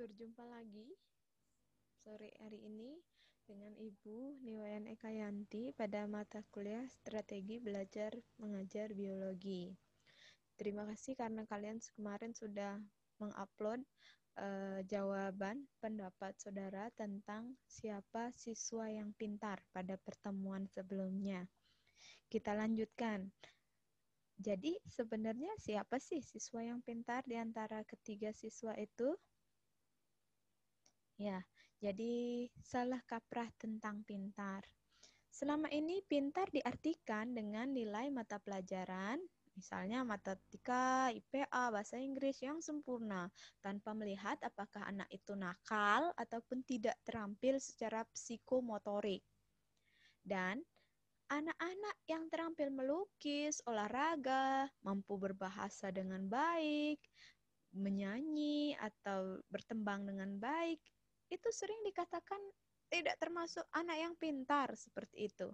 Berjumpa lagi sore hari ini dengan Ibu Niwayan Ekayanti pada mata kuliah Strategi Belajar Mengajar Biologi. Terima kasih karena kalian kemarin sudah mengupload jawaban pendapat saudara tentang siapa siswa yang pintar pada pertemuan sebelumnya. Kita lanjutkan. Jadi sebenarnya siapa sih siswa yang pintar di antara ketiga siswa itu? Ya, jadi salah kaprah tentang pintar. Selama ini pintar diartikan dengan nilai mata pelajaran, misalnya matematika, IPA, bahasa Inggris yang sempurna, tanpa melihat apakah anak itu nakal ataupun tidak terampil secara psikomotorik. Dan anak-anak yang terampil melukis, olahraga, mampu berbahasa dengan baik, menyanyi, atau bertembang dengan baik, itu sering dikatakan tidak termasuk anak yang pintar seperti itu.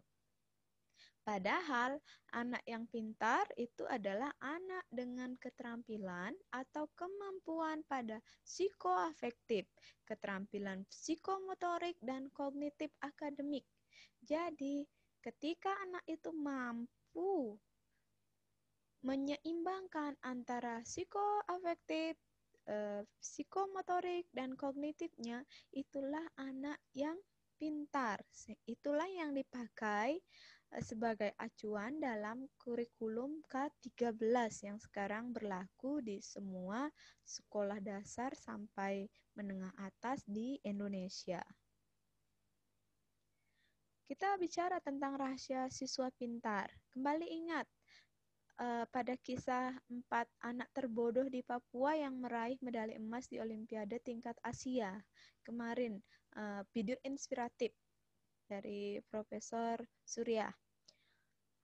Padahal anak yang pintar itu adalah anak dengan keterampilan atau kemampuan pada psikoafektif, keterampilan psikomotorik dan kognitif akademik. Jadi, ketika anak itu mampu menyeimbangkan antara psikoafektif, psikomotorik, dan kognitifnya, itulah anak yang pintar. Itulah yang dipakai sebagai acuan dalam kurikulum K13 yang sekarang berlaku di semua sekolah dasar sampai menengah atas di Indonesia. Kita bicara tentang rahasia siswa pintar. Kembali ingat, pada kisah 4 anak terbodoh di Papua yang meraih medali emas di Olimpiade tingkat Asia. Kemarin, video inspiratif dari Profesor Surya.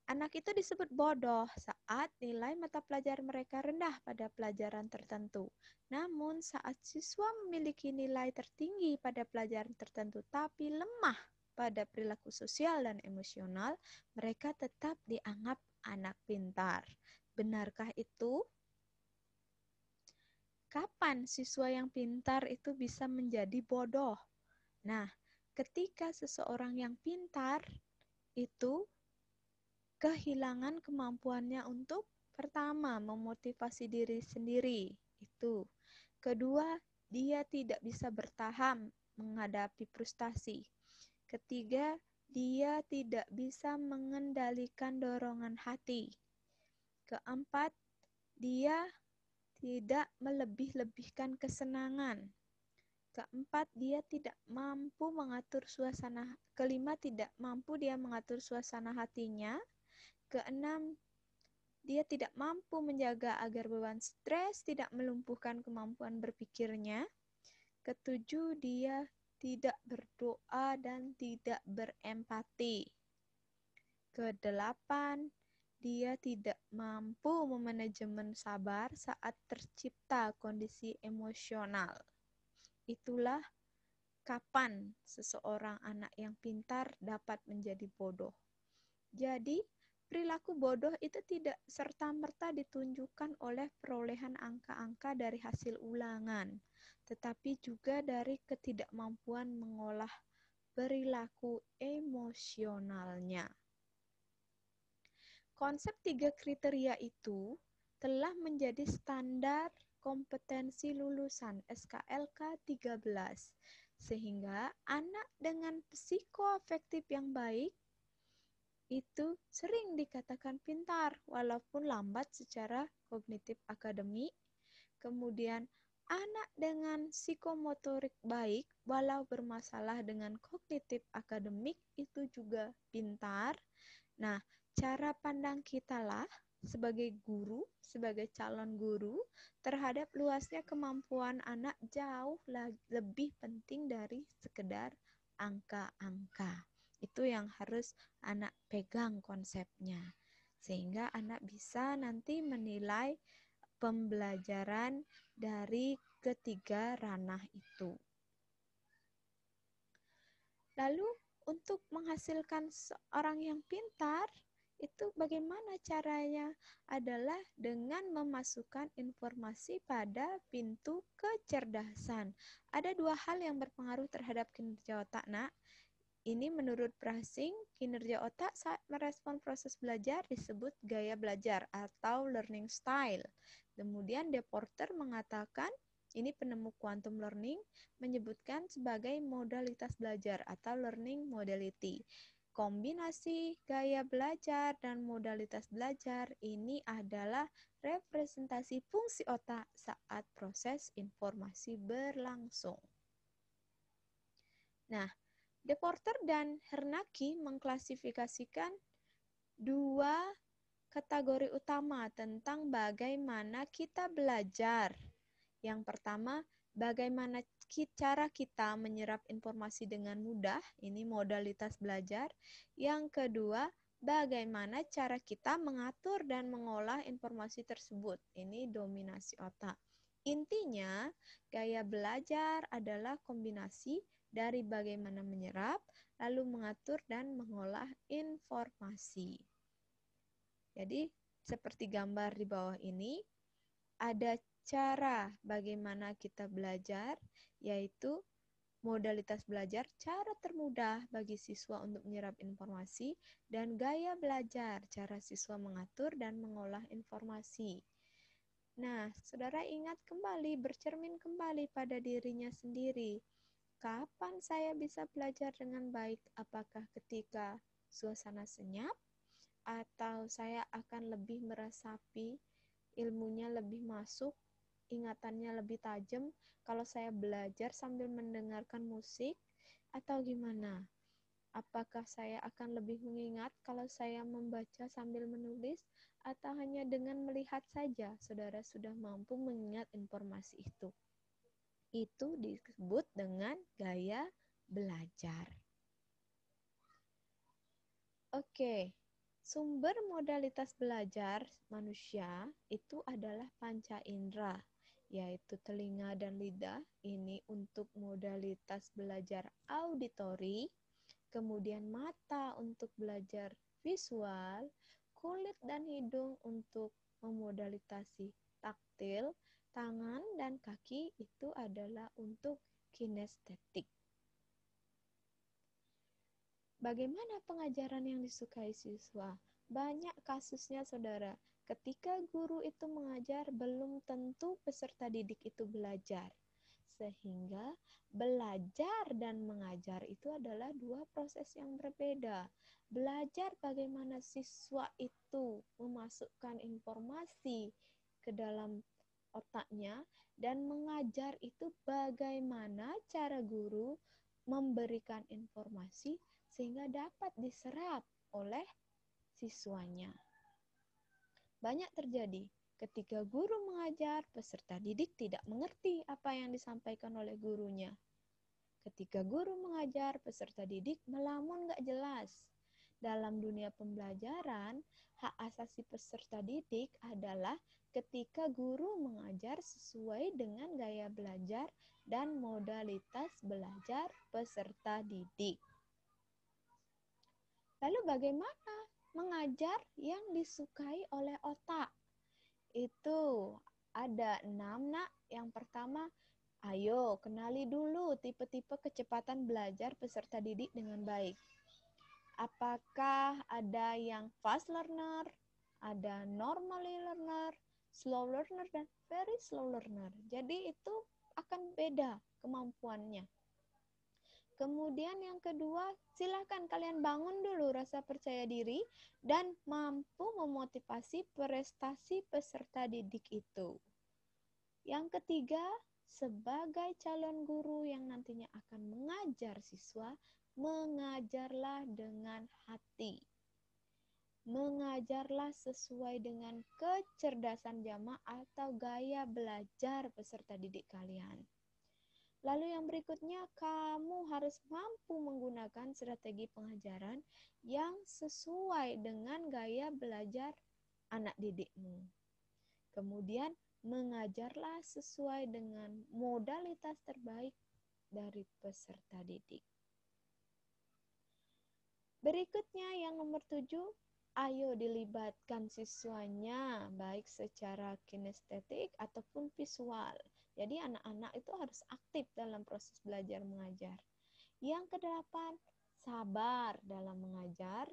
Anak itu disebut bodoh saat nilai mata pelajaran mereka rendah pada pelajaran tertentu. Namun saat siswa memiliki nilai tertinggi pada pelajaran tertentu tapi lemah pada perilaku sosial dan emosional, mereka tetap dianggap anak pintar. Benarkah itu? Kapan siswa yang pintar itu bisa menjadi bodoh? Nah, ketika seseorang yang pintar itu kehilangan kemampuannya untuk pertama, memotivasi diri sendiri. Itu. Kedua, dia tidak bisa bertahan menghadapi frustasi. Ketiga, dia tidak bisa mengendalikan dorongan hati. Keempat, dia tidak melebih-lebihkan kesenangan. Keempat, dia tidak mampu mengatur suasana. Kelima, tidak mampu dia mengatur suasana hatinya. Keenam, dia tidak mampu menjaga agar beban stres tidak melumpuhkan kemampuan berpikirnya. Ketujuh, dia tidak berdoa dan tidak berempati. Kedelapan, dia tidak mampu memanajemen sabar saat tercipta kondisi emosional. Itulah kapan seseorang anak yang pintar dapat menjadi bodoh. Jadi, perilaku bodoh itu tidak serta-merta ditunjukkan oleh perolehan angka-angka dari hasil ulangan, tetapi juga dari ketidakmampuan mengolah perilaku emosionalnya. Konsep 3 kriteria itu telah menjadi standar kompetensi lulusan SKLK 13, sehingga anak dengan psikoafektif yang baik itu sering dikatakan pintar walaupun lambat secara kognitif akademik. Kemudian anak dengan psikomotorik baik walau bermasalah dengan kognitif akademik itu juga pintar. Nah, cara pandang kita lah sebagai guru, sebagai calon guru terhadap luasnya kemampuan anak jauh lebih penting dari sekedar angka-angka. Itu yang harus anak pegang konsepnya. Sehingga anak bisa nanti menilai pembelajaran dari ketiga ranah itu. Lalu untuk menghasilkan seorang yang pintar, Itu bagaimana caranya? Adalah dengan memasukkan informasi pada pintu kecerdasan. Ada dua hal yang berpengaruh terhadap kinerja otak, nak. Ini menurut Prasing, kinerja otak saat merespon proses belajar disebut gaya belajar atau learning style. Kemudian Deporter mengatakan, ini penemu quantum learning, menyebutkan sebagai modalitas belajar atau learning modality. Kombinasi gaya belajar dan modalitas belajar ini adalah representasi fungsi otak saat proses informasi berlangsung. Nah, Deporter dan Hernaki mengklasifikasikan dua kategori utama tentang bagaimana kita belajar. Yang pertama, bagaimana cara kita menyerap informasi dengan mudah, ini modalitas belajar. Yang kedua, bagaimana cara kita mengatur dan mengolah informasi tersebut, ini dominasi otak. Intinya, gaya belajar adalah kombinasi dari bagaimana menyerap, lalu mengatur dan mengolah informasi. Jadi, seperti gambar di bawah ini, ada cara bagaimana kita belajar, yaitu modalitas belajar, cara termudah bagi siswa untuk menyerap informasi, dan gaya belajar, cara siswa mengatur dan mengolah informasi. Nah, saudara ingat kembali, bercermin kembali pada dirinya sendiri. Kapan saya bisa belajar dengan baik? Apakah ketika suasana senyap? Atau saya akan lebih meresapi, ilmunya lebih masuk, ingatannya lebih tajam kalau saya belajar sambil mendengarkan musik, atau gimana? Apakah saya akan lebih mengingat kalau saya membaca sambil menulis, atau hanya dengan melihat saja saudara sudah mampu mengingat informasi itu? Itu disebut dengan gaya belajar. Oke. Sumber modalitas belajar manusia itu adalah panca indera, yaitu telinga dan lidah. Ini untuk modalitas belajar auditori, kemudian mata untuk belajar visual, kulit dan hidung untuk memodalitasi taktil, tangan dan kaki itu adalah untuk kinestetik. Bagaimana pengajaran yang disukai siswa? Banyak kasusnya, saudara. Ketika guru itu mengajar, belum tentu peserta didik itu belajar. Sehingga belajar dan mengajar itu adalah dua proses yang berbeda. Belajar bagaimana siswa itu memasukkan informasi ke dalam otaknya, dan mengajar itu bagaimana cara guru memberikan informasi sehingga dapat diserap oleh siswanya. Banyak terjadi ketika guru mengajar, peserta didik tidak mengerti apa yang disampaikan oleh gurunya. Ketika guru mengajar, peserta didik melamun gak jelas. Dalam dunia pembelajaran, hak asasi peserta didik adalah ketika guru mengajar sesuai dengan gaya belajar dan modalitas belajar peserta didik. Lalu bagaimana mengajar yang disukai oleh otak? Itu ada 6, nak. Yang pertama, ayo kenali dulu tipe-tipe kecepatan belajar peserta didik dengan baik. Apakah ada yang fast learner, ada normally learner, slow learner, dan very slow learner. Jadi itu akan beda kemampuannya. Kemudian yang kedua, silakan kalian bangun dulu rasa percaya diri dan mampu memotivasi prestasi peserta didik itu. Yang ketiga, sebagai calon guru yang nantinya akan mengajar siswa, mengajarlah dengan hati. Mengajarlah sesuai dengan kecerdasan jamaah atau gaya belajar peserta didik kalian. Lalu yang berikutnya, kamu harus mampu menggunakan strategi pengajaran yang sesuai dengan gaya belajar anak didikmu. Kemudian, mengajarlah sesuai dengan modalitas terbaik dari peserta didik. Berikutnya yang nomor 7, ayo dilibatkan siswanya baik secara kinestetik ataupun visual. Jadi anak-anak itu harus aktif dalam proses belajar mengajar. Yang kedelapan, sabar dalam mengajar.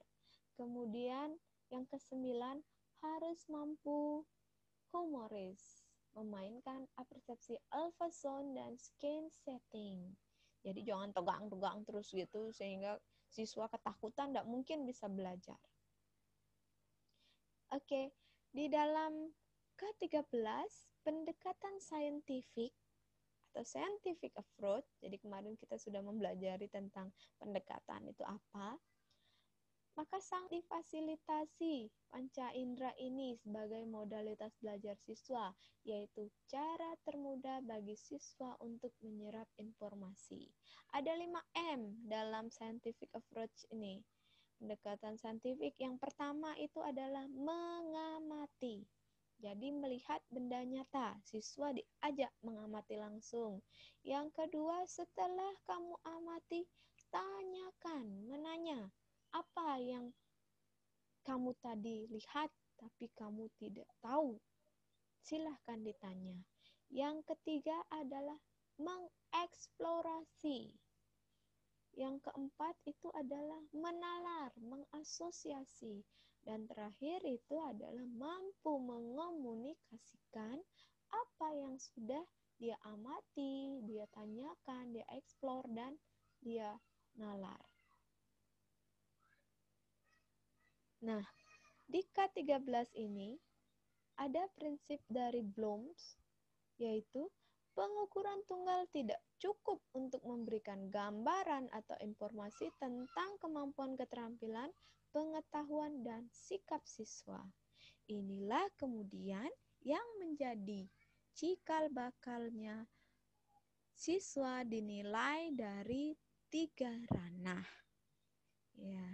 Kemudian yang kesembilan, harus mampu humoris, memainkan persepsi alpha sound dan scan setting. Jadi jangan tegang-tegang terus gitu sehingga siswa ketakutan, tidak mungkin bisa belajar. Oke, di dalam ke-13, pendekatan saintifik atau scientific approach. Jadi kemarin kita sudah mempelajari tentang pendekatan itu apa. Maka sangat difasilitasi panca indera ini sebagai modalitas belajar siswa, yaitu cara termudah bagi siswa untuk menyerap informasi. Ada 5M dalam scientific approach ini. Pendekatan saintifik yang pertama itu adalah mengamati. Jadi melihat benda nyata, siswa diajak mengamati langsung. Yang kedua, setelah kamu amati, tanyakan, menanya, apa yang kamu tadi lihat tapi kamu tidak tahu? Silahkan ditanya. Yang ketiga adalah mengeksplorasi. Yang keempat itu adalah menalar, mengasosiasi. Dan terakhir itu adalah mampu mengomunikasikan apa yang sudah dia amati, dia tanyakan, dia eksplor, dan dia nalar. Nah, di K13 ini ada prinsip dari Bloom's, yaitu pengukuran tunggal tidak cukup untuk memberikan gambaran atau informasi tentang kemampuan, keterampilan, pengetahuan, dan sikap siswa. Inilah kemudian yang menjadi cikal bakalnya siswa dinilai dari 3 ranah. Ya.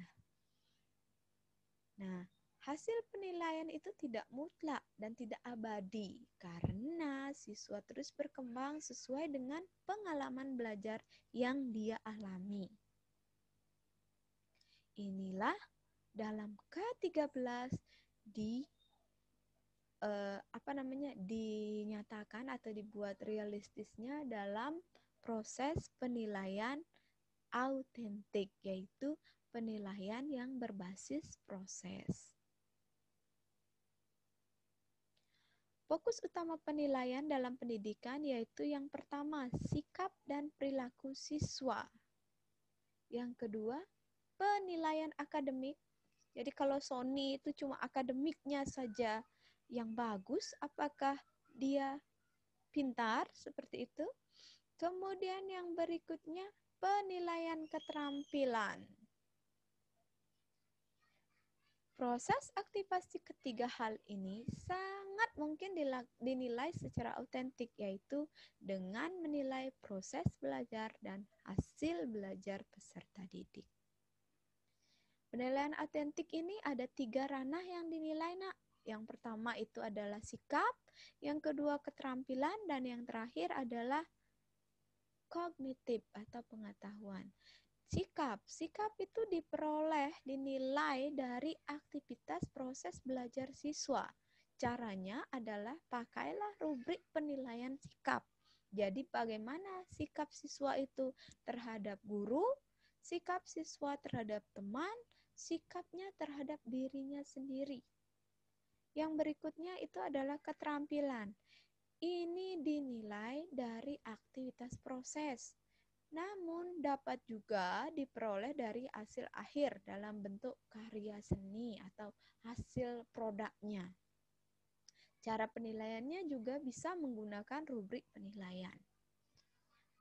Nah, hasil penilaian itu tidak mutlak dan tidak abadi karena siswa terus berkembang sesuai dengan pengalaman belajar yang dia alami. Inilah dalam K13 dinyatakan atau dibuat realistisnya dalam proses penilaian autentik, yaitu penilaian yang berbasis proses. Fokus utama penilaian dalam pendidikan yaitu yang pertama, sikap dan perilaku siswa. Yang kedua, penilaian akademik. Jadi kalau Sony itu cuma akademiknya saja yang bagus, apakah dia pintar seperti itu? Kemudian yang berikutnya, penilaian keterampilan. Proses aktivasi ketiga hal ini sangat mungkin dinilai secara autentik, yaitu dengan menilai proses belajar dan hasil belajar peserta didik. Penilaian autentik ini ada 3 ranah yang dinilai, Nak. Yang pertama itu adalah sikap, yang kedua keterampilan, dan yang terakhir adalah kognitif atau pengetahuan. Sikap itu diperoleh, dinilai dari aktivitas proses belajar siswa. Caranya adalah pakailah rubrik penilaian sikap. Jadi bagaimana sikap siswa itu terhadap guru, sikap siswa terhadap teman, sikapnya terhadap dirinya sendiri. Yang berikutnya itu adalah keterampilan. Ini dinilai dari aktivitas proses. Namun dapat juga diperoleh dari hasil akhir dalam bentuk karya seni atau hasil produknya. Cara penilaiannya juga bisa menggunakan rubrik penilaian.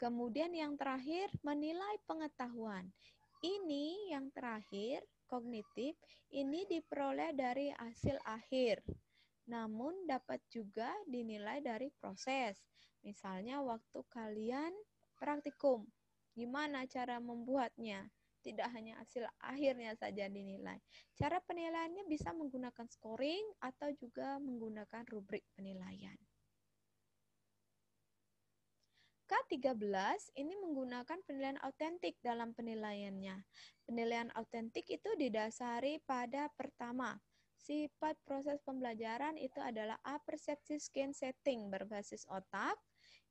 Kemudian yang terakhir, menilai pengetahuan. Ini yang terakhir, kognitif, ini diperoleh dari hasil akhir. Namun dapat juga dinilai dari proses. Misalnya waktu kalian praktikum. Gimana cara membuatnya? Tidak hanya hasil akhirnya saja dinilai. Cara penilaiannya bisa menggunakan scoring atau juga menggunakan rubrik penilaian. K13 ini menggunakan penilaian autentik dalam penilaiannya. Penilaian autentik itu didasari pada pertama, sifat proses pembelajaran itu adalah apersepsi scan setting berbasis otak.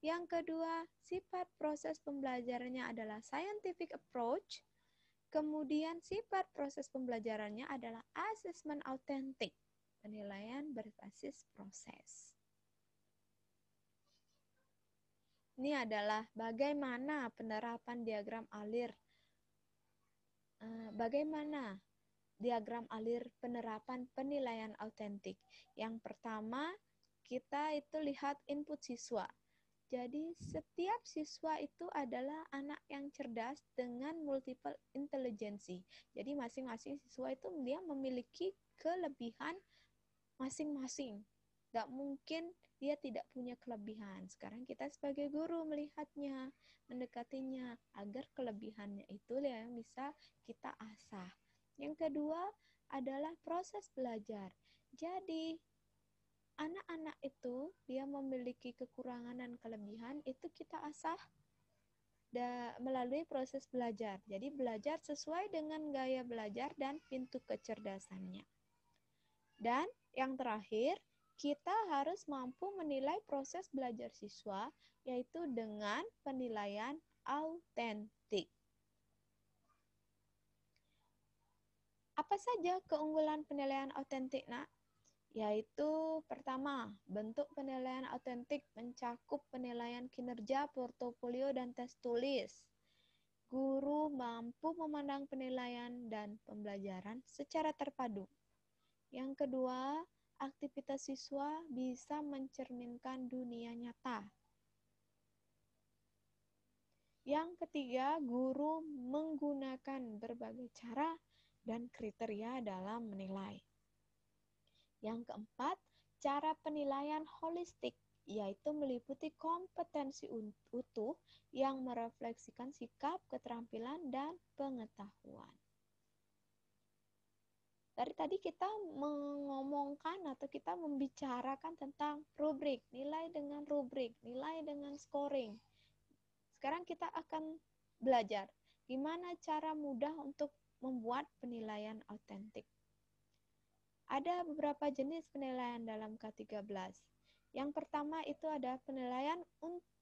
Yang kedua, sifat proses pembelajarannya adalah scientific approach. Kemudian sifat proses pembelajarannya adalah assessment autentik, penilaian berbasis proses. Ini adalah bagaimana penerapan diagram alir. Bagaimana diagram alir penerapan penilaian autentik. Yang pertama, kita itu lihat input siswa. Jadi setiap siswa itu adalah anak yang cerdas dengan multiple intelligency. Jadi masing-masing siswa itu dia memiliki kelebihan masing-masing. Gak mungkin dia tidak punya kelebihan. Sekarang kita sebagai guru melihatnya, mendekatinya, agar kelebihannya itu yang bisa kita asah. Yang kedua adalah proses belajar. Jadi, anak-anak itu dia memiliki kekurangan dan kelebihan, itu kita asah melalui proses belajar. Jadi, belajar sesuai dengan gaya belajar dan pintu kecerdasannya. Dan yang terakhir, kita harus mampu menilai proses belajar siswa, yaitu dengan penilaian autentik. Apa saja keunggulan penilaian autentik, Nak? Yaitu pertama, bentuk penilaian autentik mencakup penilaian kinerja, portofolio, dan tes tulis. Guru mampu memandang penilaian dan pembelajaran secara terpadu. Yang kedua, aktivitas siswa bisa mencerminkan dunia nyata. Yang ketiga, guru menggunakan berbagai cara dan kriteria dalam menilai. Yang keempat, cara penilaian holistik, yaitu meliputi kompetensi utuh yang merefleksikan sikap, keterampilan, dan pengetahuan. Dari tadi kita mengomongkan atau kita membicarakan tentang rubrik, nilai dengan rubrik, nilai dengan scoring. Sekarang kita akan belajar gimana cara mudah untuk membuat penilaian autentik. Ada beberapa jenis penilaian dalam K13. Yang pertama itu ada penilaian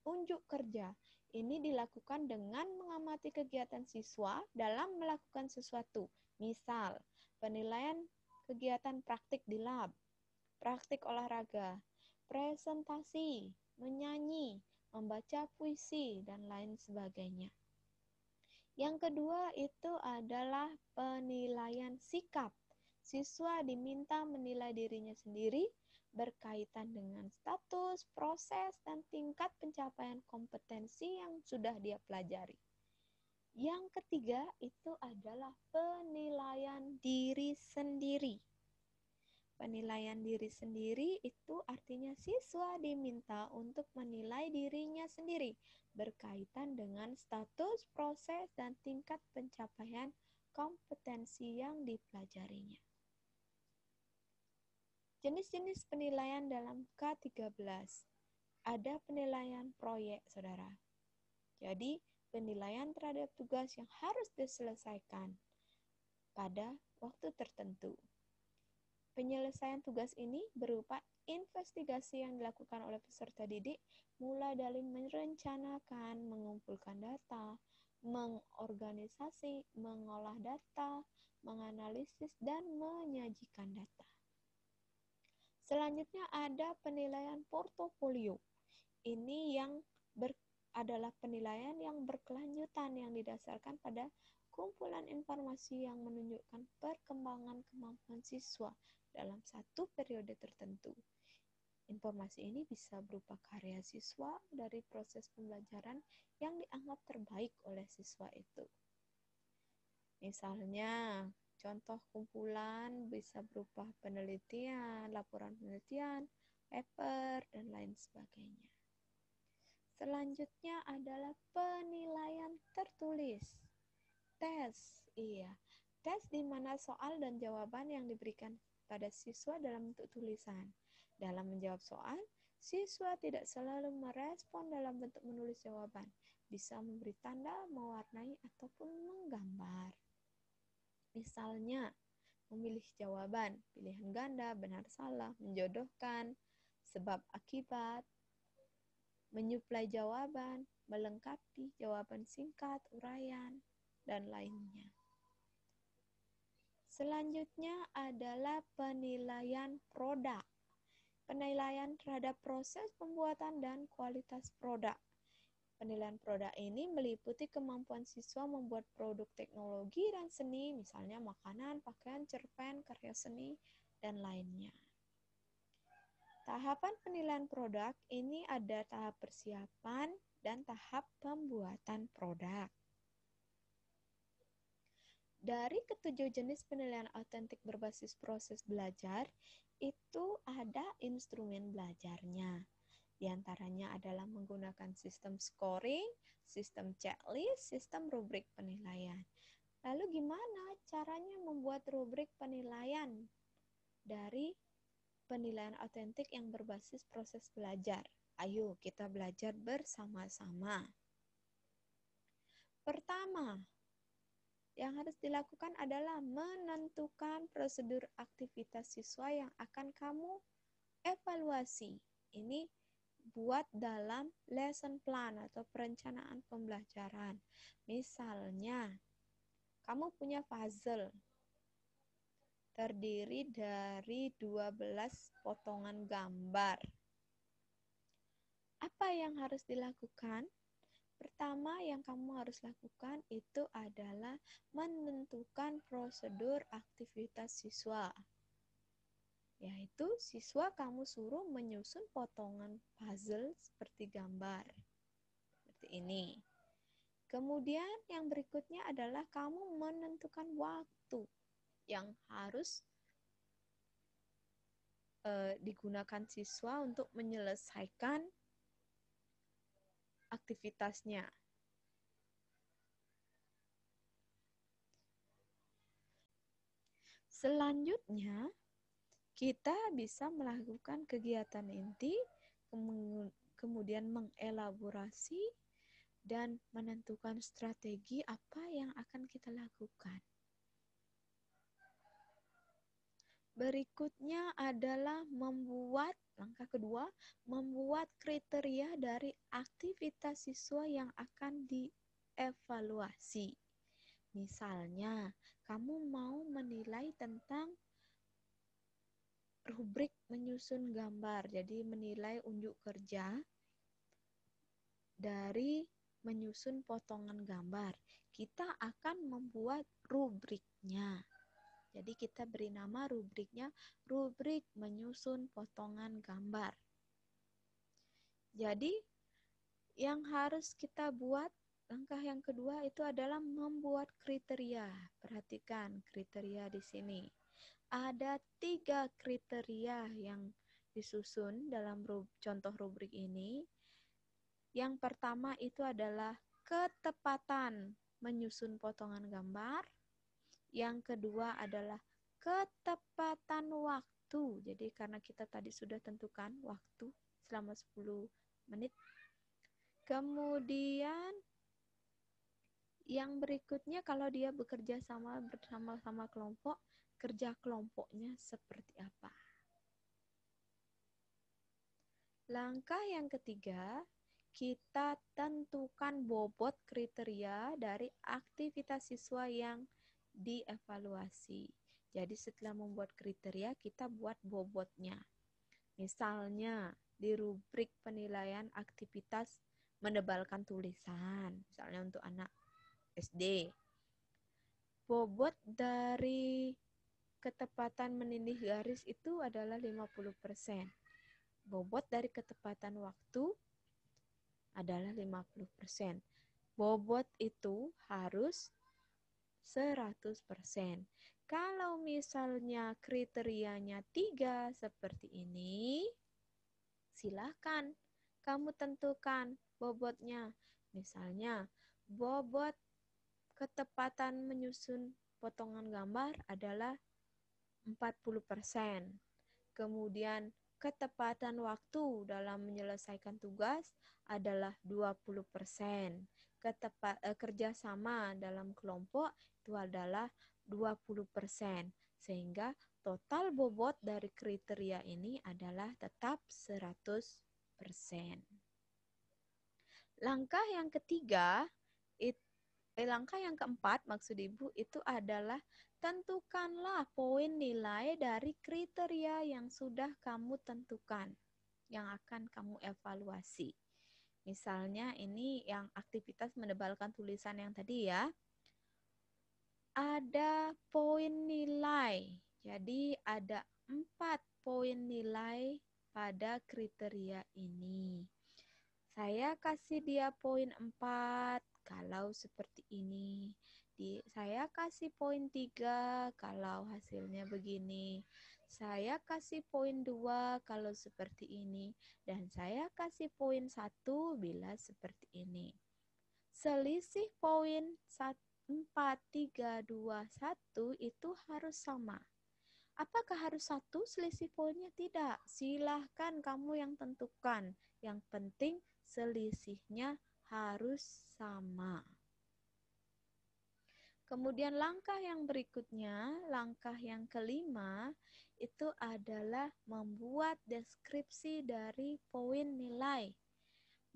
unjuk kerja. Ini dilakukan dengan mengamati kegiatan siswa dalam melakukan sesuatu. Misal, penilaian kegiatan praktik di lab, praktik olahraga, presentasi, menyanyi, membaca puisi, dan lain sebagainya. Yang kedua itu adalah penilaian sikap. Siswa diminta menilai dirinya sendiri berkaitan dengan status, proses, dan tingkat pencapaian kompetensi yang sudah dia pelajari. Yang ketiga itu adalah penilaian diri sendiri. Penilaian diri sendiri itu artinya siswa diminta untuk menilai dirinya sendiri berkaitan dengan status, proses, dan tingkat pencapaian kompetensi yang dipelajarinya. Jenis-jenis penilaian dalam K13. Ada penilaian proyek, saudara. Jadi, penilaian terhadap tugas yang harus diselesaikan pada waktu tertentu. Penyelesaian tugas ini berupa investigasi yang dilakukan oleh peserta didik, mulai dari merencanakan, mengumpulkan data, mengorganisasi, mengolah data, menganalisis, dan menyajikan data. Selanjutnya ada penilaian portofolio. Ini yang adalah penilaian yang berkelanjutan yang didasarkan pada kumpulan informasi yang menunjukkan perkembangan kemampuan siswa dalam satu periode tertentu. Informasi ini bisa berupa karya siswa dari proses pembelajaran yang dianggap terbaik oleh siswa itu. Misalnya, contoh kumpulan bisa berupa penelitian, laporan penelitian, paper, dan lain sebagainya. Selanjutnya adalah penilaian tertulis. Tes, tes di mana soal dan jawaban yang diberikan pada siswa dalam bentuk tulisan. Dalam menjawab soal, Siswa tidak selalu merespon dalam bentuk menulis jawaban, bisa memberi tanda, mewarnai, ataupun menggambar. Misalnya, memilih jawaban, pilihan ganda, benar salah, menjodohkan, sebab akibat, menyuplai jawaban, melengkapi jawaban singkat, uraian, dan lainnya. Selanjutnya adalah penilaian produk. Penilaian terhadap proses pembuatan dan kualitas produk. Penilaian produk ini meliputi kemampuan siswa membuat produk teknologi dan seni, misalnya makanan, pakaian, cerpen, karya seni, dan lainnya. Tahapan penilaian produk ini ada tahap persiapan dan tahap pembuatan produk. Dari ketujuh jenis penilaian autentik berbasis proses belajar, itu ada instrumen belajarnya. Di antaranya adalah menggunakan sistem scoring, sistem checklist, sistem rubrik penilaian. Lalu gimana caranya membuat rubrik penilaian dari penilaian autentik yang berbasis proses belajar? Ayo kita belajar bersama-sama. Pertama, yang harus dilakukan adalah menentukan prosedur aktivitas siswa yang akan kamu evaluasi. Ini buat dalam lesson plan atau perencanaan pembelajaran. Misalnya, kamu punya puzzle terdiri dari 12 potongan gambar. Apa yang harus dilakukan? Pertama yang kamu harus lakukan itu adalah menentukan prosedur aktivitas siswa. Yaitu siswa kamu suruh menyusun potongan puzzle seperti gambar. Seperti ini. Kemudian yang berikutnya adalah kamu menentukan waktu yang harus digunakan siswa untuk menyelesaikan aktivitasnya. Selanjutnya, kita bisa melakukan kegiatan inti, kemudian mengelaborasi, dan menentukan strategi apa yang akan kita lakukan. Berikutnya adalah langkah kedua, membuat kriteria dari aktivitas siswa yang akan dievaluasi. Misalnya, kamu mau menilai tentang rubrik menyusun gambar, jadi menilai unjuk kerja dari menyusun potongan gambar. Kita akan membuat rubriknya. Jadi kita beri nama rubriknya, rubrik menyusun potongan gambar. Jadi yang harus kita buat, langkah yang kedua itu adalah membuat kriteria. Perhatikan kriteria di sini. Ada 3 kriteria yang disusun dalam contoh rubrik ini. Yang pertama itu adalah ketepatan menyusun potongan gambar. Yang kedua adalah ketepatan waktu. Jadi karena kita tadi sudah tentukan waktu selama 10 menit. Kemudian yang berikutnya kalau dia bekerja bersama kelompok, kerja kelompoknya seperti apa. Langkah yang ketiga, kita tentukan bobot kriteria dari aktivitas siswa yang dievaluasi. Jadi setelah membuat kriteria, kita buat bobotnya. Misalnya di rubrik penilaian aktivitas menebalkan tulisan, misalnya untuk anak SD. Bobot dari ketepatan menindih garis itu adalah 50%. Bobot dari ketepatan waktu adalah 50%. Bobot itu harus 100%. Kalau misalnya kriterianya 3 seperti ini, silakan kamu tentukan bobotnya. Misalnya, bobot ketepatan menyusun potongan gambar adalah 40%. Kemudian Ketepatan waktu dalam menyelesaikan tugas adalah 20%. Kerjasama dalam kelompok itu adalah 20%. Sehingga total bobot dari kriteria ini adalah tetap 100%. Langkah yang keempat maksud Ibu itu adalah tentukanlah poin nilai dari kriteria yang sudah kamu tentukan, yang akan kamu evaluasi. Misalnya ini yang aktivitas menebalkan tulisan yang tadi ya. Ada poin nilai, jadi ada 4 poin nilai pada kriteria ini. Saya kasih dia poin 4 kalau seperti ini. Saya kasih poin 3 kalau hasilnya begini. Saya kasih poin 2 kalau seperti ini. Dan saya kasih poin 1 bila seperti ini. Selisih poin 4, 3, 2, 1 itu harus sama. Apakah harus satu selisih poinnya? Tidak. Silahkan kamu yang tentukan. Yang penting selisihnya harus sama. Kemudian langkah yang berikutnya, langkah yang kelima, itu adalah membuat deskripsi dari poin nilai.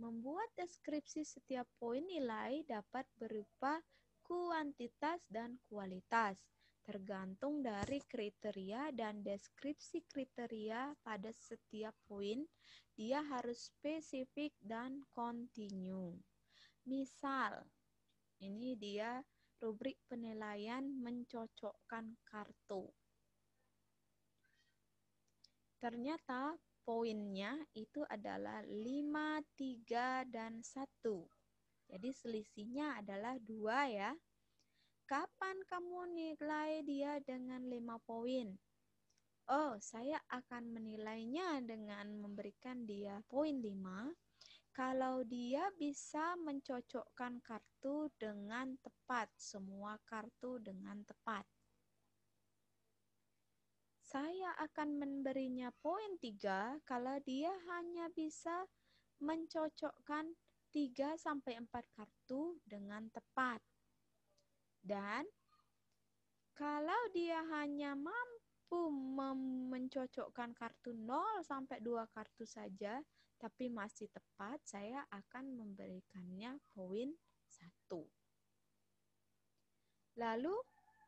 Membuat deskripsi setiap poin nilai dapat berupa kuantitas dan kualitas, tergantung dari kriteria dan deskripsi kriteria pada setiap poin. Dia harus spesifik dan kontinu. Misal, ini dia rubrik penilaian mencocokkan kartu. Ternyata poinnya itu adalah 5, 3, dan 1. Jadi selisihnya adalah 2 ya. Kapan kamu nilai dia dengan 5 poin? Oh, saya akan menilainya dengan memberikan dia poin 5 kalau dia bisa mencocokkan kartu dengan tepat, semua kartu dengan tepat. Saya akan memberinya poin 3 kalau dia hanya bisa mencocokkan 3-4 kartu dengan tepat. Dan kalau dia hanya mampu mencocokkan kartu 0-2 kartu saja, tapi masih tepat, saya akan memberikannya poin 1. Lalu,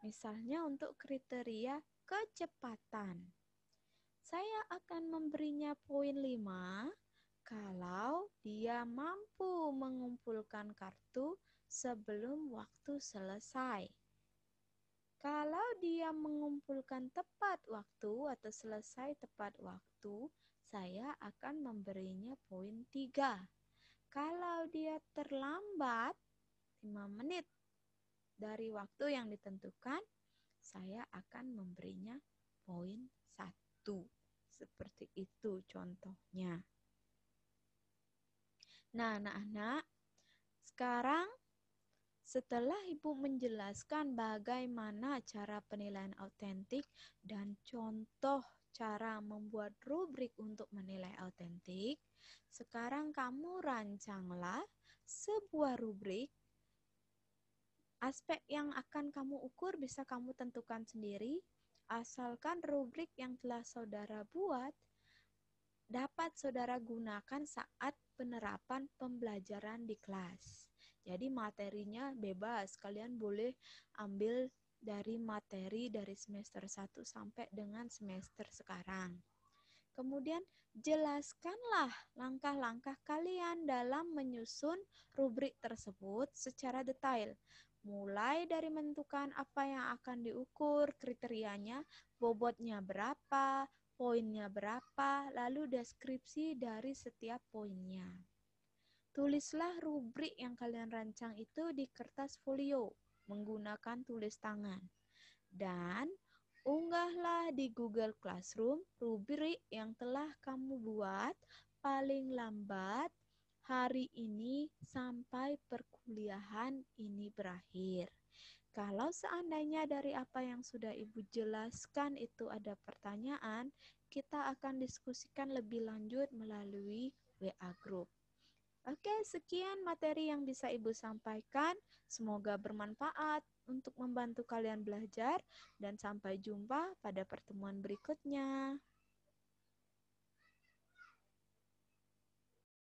misalnya untuk kriteria kecepatan. Saya akan memberinya poin 5 kalau dia mampu mengumpulkan kartu sebelum waktu selesai. Kalau dia mengumpulkan tepat waktu atau selesai tepat waktu, saya akan memberinya poin 3. Kalau dia terlambat 5 menit dari waktu yang ditentukan, saya akan memberinya poin 1. Seperti itu contohnya. Nah, anak-anak, sekarang setelah Ibu menjelaskan bagaimana cara penilaian autentik dan contoh cara membuat rubrik untuk menilai autentik, sekarang kamu rancanglah sebuah rubrik. Aspek yang akan kamu ukur bisa kamu tentukan sendiri, asalkan rubrik yang telah saudara buat dapat saudara gunakan saat penerapan pembelajaran di kelas. Jadi materinya bebas, kalian boleh ambil dari materi dari semester 1 sampai dengan semester sekarang. Kemudian jelaskanlah langkah-langkah kalian dalam menyusun rubrik tersebut secara detail. Mulai dari menentukan apa yang akan diukur, kriterianya, bobotnya berapa, poinnya berapa, lalu deskripsi dari setiap poinnya. Tulislah rubrik yang kalian rancang itu di kertas folio menggunakan tulis tangan. Dan unggahlah di Google Classroom rubrik yang telah kamu buat paling lambat hari ini sampai perkuliahan ini berakhir. Kalau seandainya dari apa yang sudah Ibu jelaskan itu ada pertanyaan, kita akan diskusikan lebih lanjut melalui WA Group. Oke, sekian materi yang bisa Ibu sampaikan. Semoga bermanfaat untuk membantu kalian belajar dan sampai jumpa pada pertemuan berikutnya.